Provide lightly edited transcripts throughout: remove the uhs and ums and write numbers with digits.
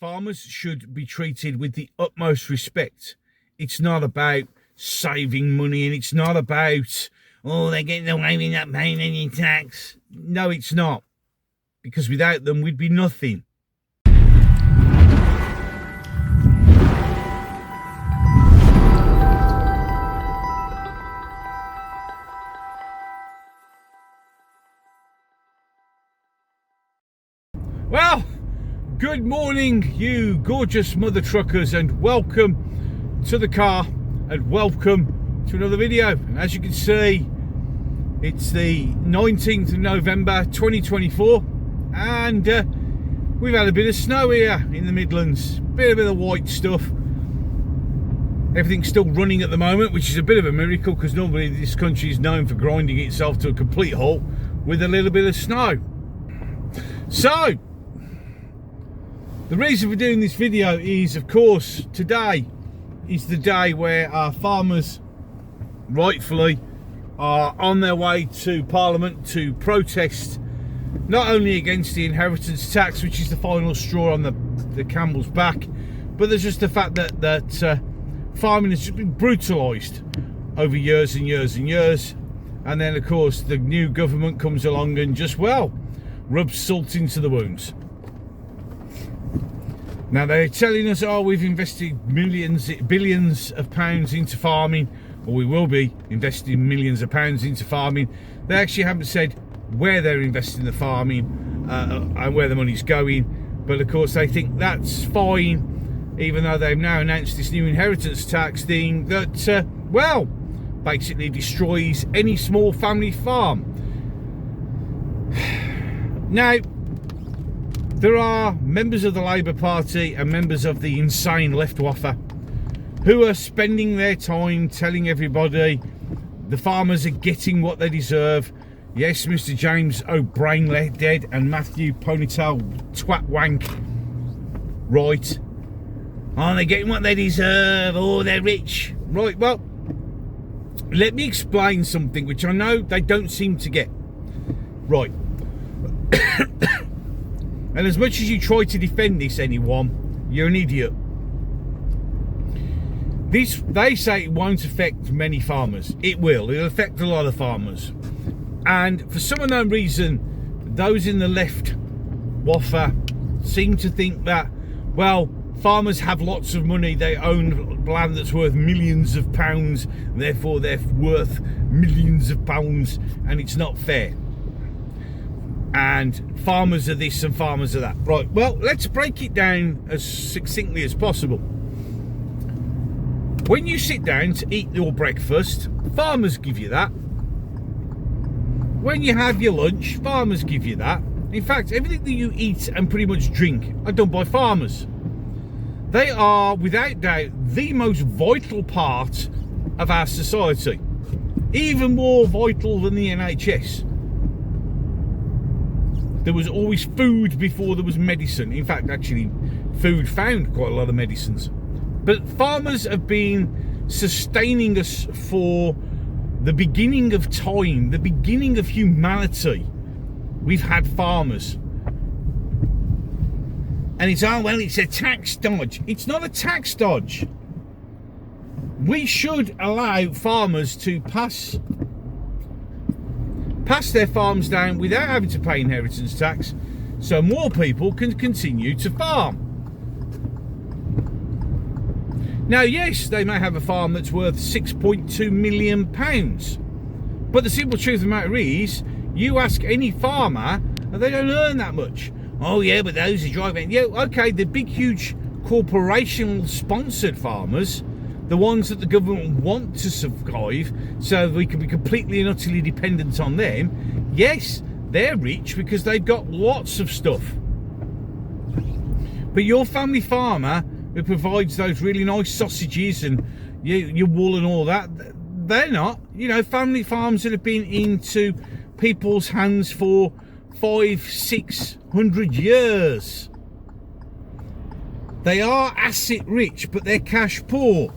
Farmers should be treated with the utmost respect. It's not about saving money, and it's not about, oh, they're getting away with not paying any tax. No, it's not. Because without them, we'd be nothing. Well, good morning, you gorgeous mother truckers, and welcome to the car, and welcome to another video. And as you can see, it's the 19th of November 2024, and we've had a bit of snow here in the Midlands, bit of white stuff. Everything's still running at the moment, which is a bit of a miracle, because normally this country is known for grinding itself to a complete halt with a little bit of snow. So the reason for doing this video is, of course, today is the day where our farmers rightfully are on their way to Parliament to protest not only against the inheritance tax, which is the final straw on the camel's back, but there's just the fact that farming has just been brutalised over years and years and years. And then, of course, the new government comes along and just, well, rubs salt into the wounds. Now they're telling us, oh, we've invested billions of pounds into farming, or we will be investing millions of pounds into farming. They actually haven't said where they're investing the farming and where the money's going. But of course they think that's fine, even though they've now announced this new inheritance tax thing that, well, basically destroys any small family farm. Now, there are members of the Labour Party and members of the insane left waffer who are spending their time telling everybody the farmers are getting what they deserve. Yes, Mr. James O'Brien dead and Matthew Ponytail Twat Wank right. Oh, they're getting what they deserve. Oh, they're rich. Right, well, let me explain something which I know they don't seem to get. Right. And as much as you try to defend this, anyone, you're an idiot. They say it won't affect many farmers. It will. It'll affect a lot of farmers. And for some unknown reason, those in the left waffer seem to think that, well, farmers have lots of money. They own land that's worth millions of pounds. And therefore, they're worth millions of pounds. And it's not fair. And farmers are this and farmers are that. Right, well, let's break it down as succinctly as possible. When you sit down to eat your breakfast, farmers give you that. When you have your lunch, farmers give you that. In fact, everything that you eat and pretty much drink are done by farmers. They are, without doubt, the most vital part of our society. Even more vital than the NHS. There was always food before there was medicine. In fact, actually, food found quite a lot of medicines. But farmers have been sustaining us for the beginning of time, the beginning of humanity. We've had farmers. And it's, oh, well, it's a tax dodge. It's not a tax dodge. We should allow farmers to pass their farms down without having to pay inheritance tax, so more people can continue to farm. Now, yes, they may have a farm that's worth £6.2 million, but the simple truth of the matter is, you ask any farmer, and they don't earn that much. Oh yeah, but those are driving. Yeah, okay, the big, huge corporation-sponsored farmers, the ones that the government want to survive so we can be completely and utterly dependent on them, yes, they're rich because they've got lots of stuff. But your family farmer who provides those really nice sausages and your wool and all that, they're not. You know, family farms that have been into people's hands for 500-600 years. They are asset rich, but they're cash poor.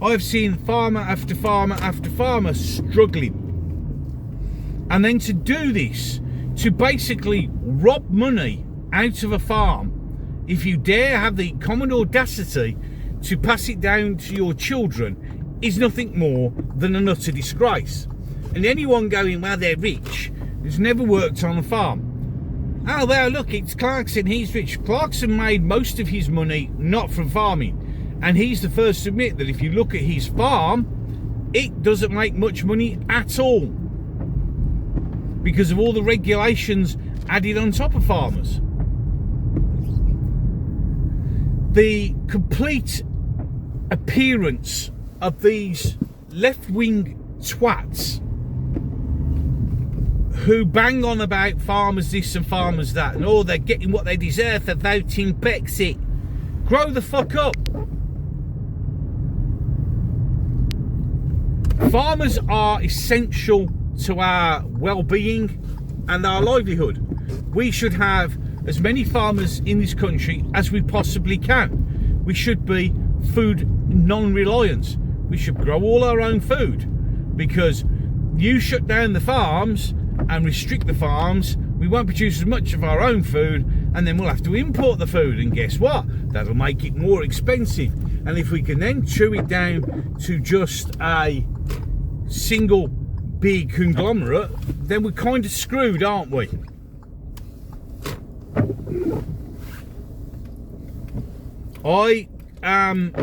I've seen farmer after farmer after farmer struggling. And then to do this, to basically rob money out of a farm if you dare have the common audacity to pass it down to your children, is nothing more than an utter disgrace. And anyone going, well, they're rich, who's never worked on a farm. Oh, well, look, it's Clarkson, he's rich. Clarkson made most of his money not from farming. And he's the first to admit that if you look at his farm, it doesn't make much money at all, because of all the regulations added on top of farmers. The complete appearance of these left-wing twats who bang on about farmers this and farmers that, and oh, they're getting what they deserve for voting Brexit. Grow the fuck up. Farmers are essential to our well-being and our livelihood. We should have as many farmers in this country as we possibly can. We should be food non-reliant. We should grow all our own food, because you shut down the farms and restrict the farms, we won't produce as much of our own food, and then we'll have to import the food, and guess what? That'll make it more expensive. And if we can then chew it down to just a single big conglomerate, then we're kind of screwed, aren't we? I am,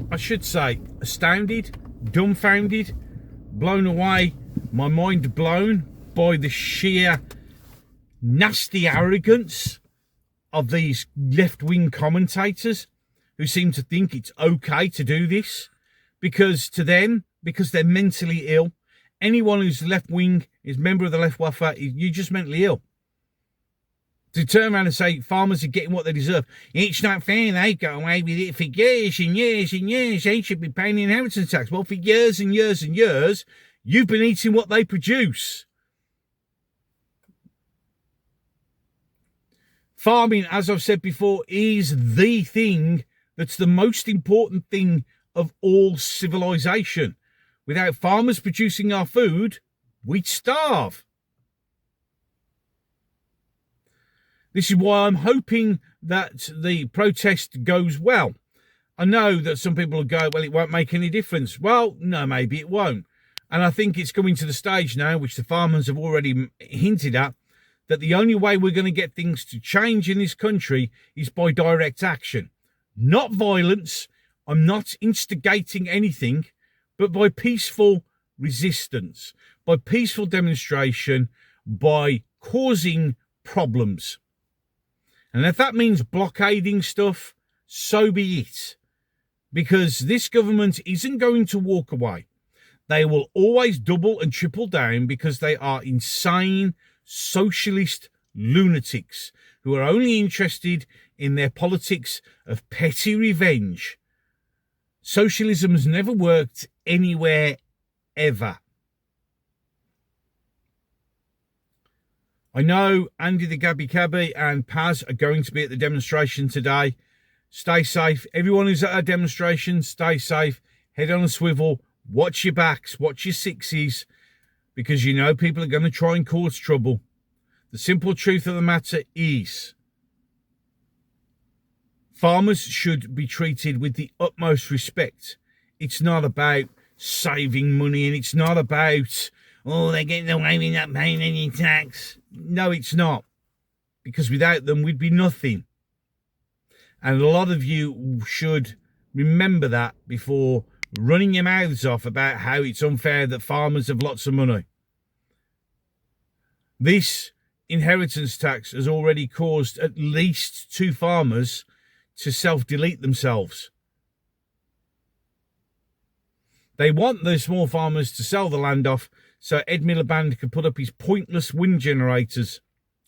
I should say, astounded, dumbfounded, blown away, my mind blown by the sheer nasty arrogance of these left-wing commentators who seem to think it's okay to do this, because to them, because they're mentally ill. Anyone who's left-wing is a member of the Luftwaffe, you're just mentally ill. To turn around and say farmers are getting what they deserve. It's not fair, they've got away with it for years and years and years. They should be paying inheritance tax. Well, for years and years and years, you've been eating what they produce. Farming, as I've said before, is the thing that's the most important thing of all civilization. Without farmers producing our food, we'd starve. This is why I'm hoping that the protest goes well. I know that some people will go, well, it won't make any difference. Well, no, maybe it won't. And I think it's coming to the stage now, which the farmers have already hinted at, that the only way we're going to get things to change in this country is by direct action. Not violence. I'm not instigating anything, but by peaceful resistance, by peaceful demonstration, by causing problems. And if that means blockading stuff, so be it. Because this government isn't going to walk away. They will always double and triple down, because they are insane socialist lunatics who are only interested in their politics of petty revenge. Socialism has never worked anywhere, ever. I know Andy the Gabby Cabby and Paz are going to be at the demonstration today. Stay safe. Everyone who's at our demonstration, stay safe. Head on a swivel. Watch your backs. Watch your sixes. Because you know people are going to try and cause trouble. The simple truth of the matter is, farmers should be treated with the utmost respect. It's not about saving money, and it's not about, oh, they're getting away with not paying any tax. No, it's not. Because without them, we'd be nothing. And a lot of you should remember that before running your mouths off about how it's unfair that farmers have lots of money. This inheritance tax has already caused at least 2 farmers to self-delete themselves. They want the small farmers to sell the land off so Ed Miliband can put up his pointless wind generators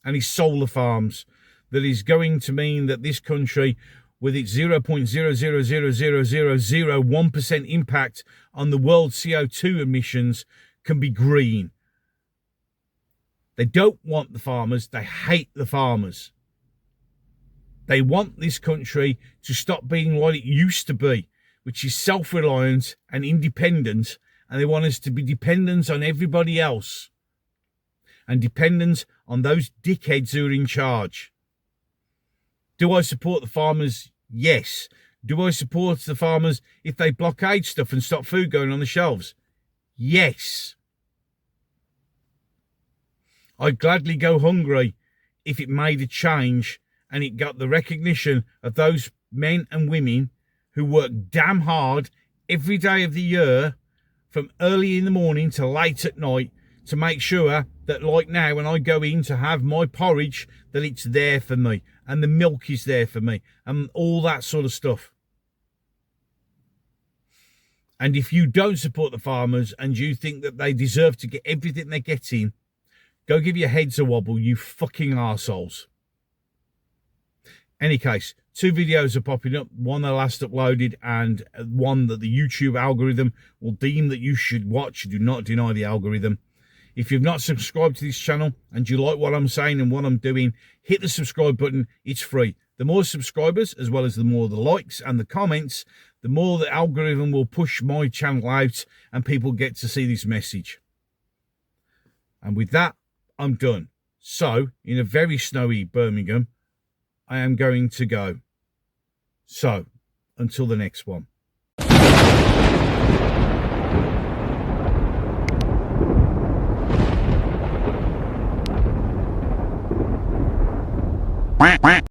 and his solar farms. That is going to mean that this country, with its 0.0000001% impact on the world CO2 emissions, can be green. They don't want the farmers. They hate the farmers. They want this country to stop being what it used to be, which is self-reliant and independent, and they want us to be dependent on everybody else and dependent on those dickheads who are in charge. Do I support the farmers? Yes. Do I support the farmers if they blockade stuff and stop food going on the shelves? Yes. I'd gladly go hungry if it made a change and it got the recognition of those men and women who work damn hard every day of the year from early in the morning to late at night to make sure that, like now, when I go in to have my porridge, that it's there for me and the milk is there for me and all that sort of stuff. And if you don't support the farmers and you think that they deserve to get everything they're getting, go give your heads a wobble, you fucking arseholes. Any case, 2 videos are popping up, one I last uploaded and one that the YouTube algorithm will deem that you should watch. Do not deny the algorithm. If you've not subscribed to this channel and you like what I'm saying and what I'm doing, hit the subscribe button. It's free. The more subscribers, as well as the more the likes and the comments, the more the algorithm will push my channel out and people get to see this message. And with that, I'm done. So, in a very snowy Birmingham, I am going to go. So, until the next one.